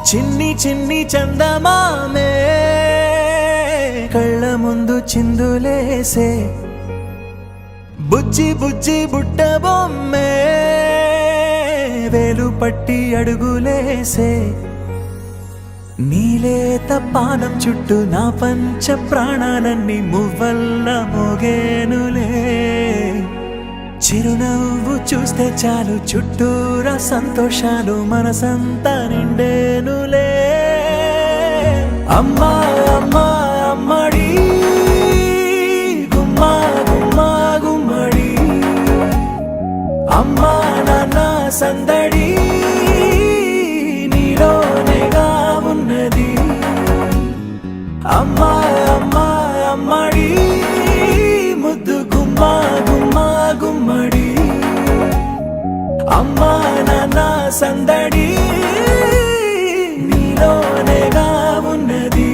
చిన్ని చిన్ని చందమామే కళ్ళ ముందు చిందులేసే బుజ్జి బుజ్జి బుట్ట బొమ్మే వేలు పట్టి అడుగులేసే నీలేత పానం చుట్టూ నా పంచ ప్రాణాలన్నీ మువ్వల్ల మోగేనులే చిరునవ్వు చూస్తే చాలు చుట్టూరా సంతోషాలు మనసంతా నిండేనులే అమ్మా అమ్మా అమ్మడి గుమ్మా గుమ్మా గుమ్మడి అమ్మా నాన్న సందడి నీలోనేగా ఉన్నది అమ్మా అమ్మా అమ్మడి ముద్దు గుమ్మా గుమ్మా గుమ్మడి అమ్మా నాన్న సందడి నీలోనేగా ఉన్నది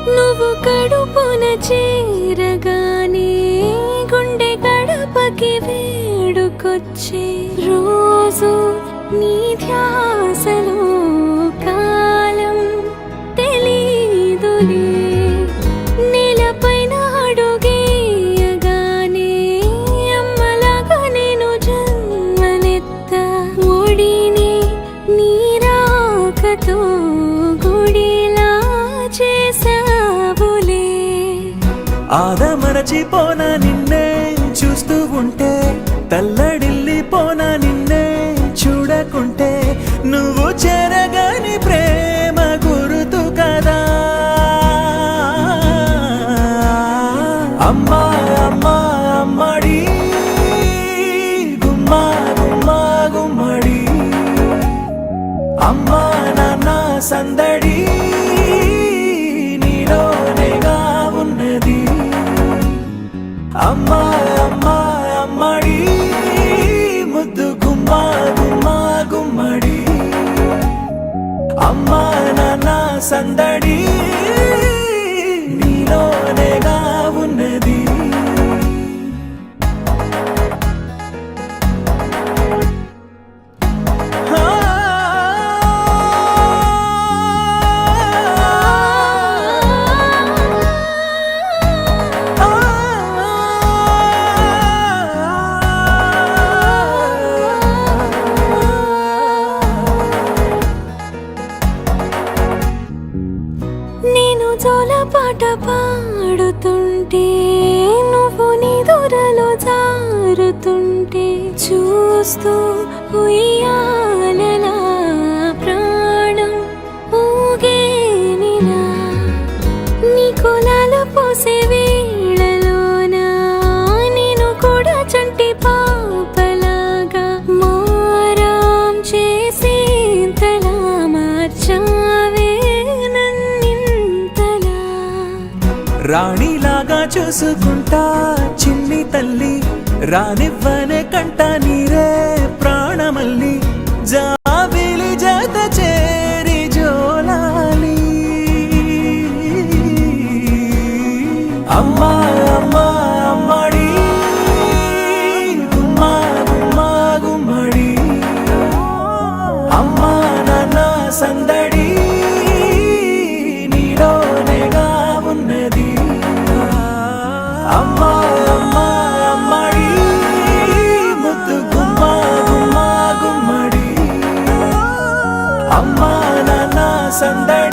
నువ్వు కడుపున చేరగానే గుండె గడపకి వేడుకొచ్చే రోజు నీ ధ్యాసలో కాలం తెలీదులే నేలపైన అడుగేయగానే అమ్మలాగా నేను జన్మనెత్త ఒడిని నీ రాకతో గుడిలా చేసావులే ఆదమరచిపోనా నిన్నే చూస్తూ ఉంటే తల్లడిల్లిపోనా నిన్నే చూడకుంటే నువ్వు చెరగని ప్రేమ గురుతు కదా అమ్మా అమ్మా అమ్మడి గుమ్మా గుమ్మా గుమ్మడి అమ్మా నాన్న సందడి నీలోనేగా ఉన్నది అమ్మా అమ్మా అమ్మడి ముద్దు గుమ్మా గుమ్మా గుమ్మడి అమ్మా నాన్న సందడి నీలోనేగా ఉన్నది నేను జోలపాట పాడుతుంటే నువ్వు నీ దూరలో జారుతుంటే చూస్తూ ఉయ్యాలలా ప్రాణం ఊగేనిలా నీ కులాలు పోసే వేళలోన నేను కూడా చంటి పాపలాగా మారాం చేసేంతలా మార్చావే రాణిలాగా చూసుకుంటా చిన్ని తల్లి రానివ్వనే కంట నీరే ప్రాణమల్లి జాబిలి జత చేరి జోలాలి అమ్మా అమ్మా అమ్మడి గుమ్మా గుమ్మా గుమ్మడి అమ్మా నాన్న సందడి నీలోనేగా ఉన్నది అమ్మా అమ్మా అమ్మడి ముద్దు గుమ్మా గుమ్మా గుమ్మడి అమ్మా నాన్న సందడి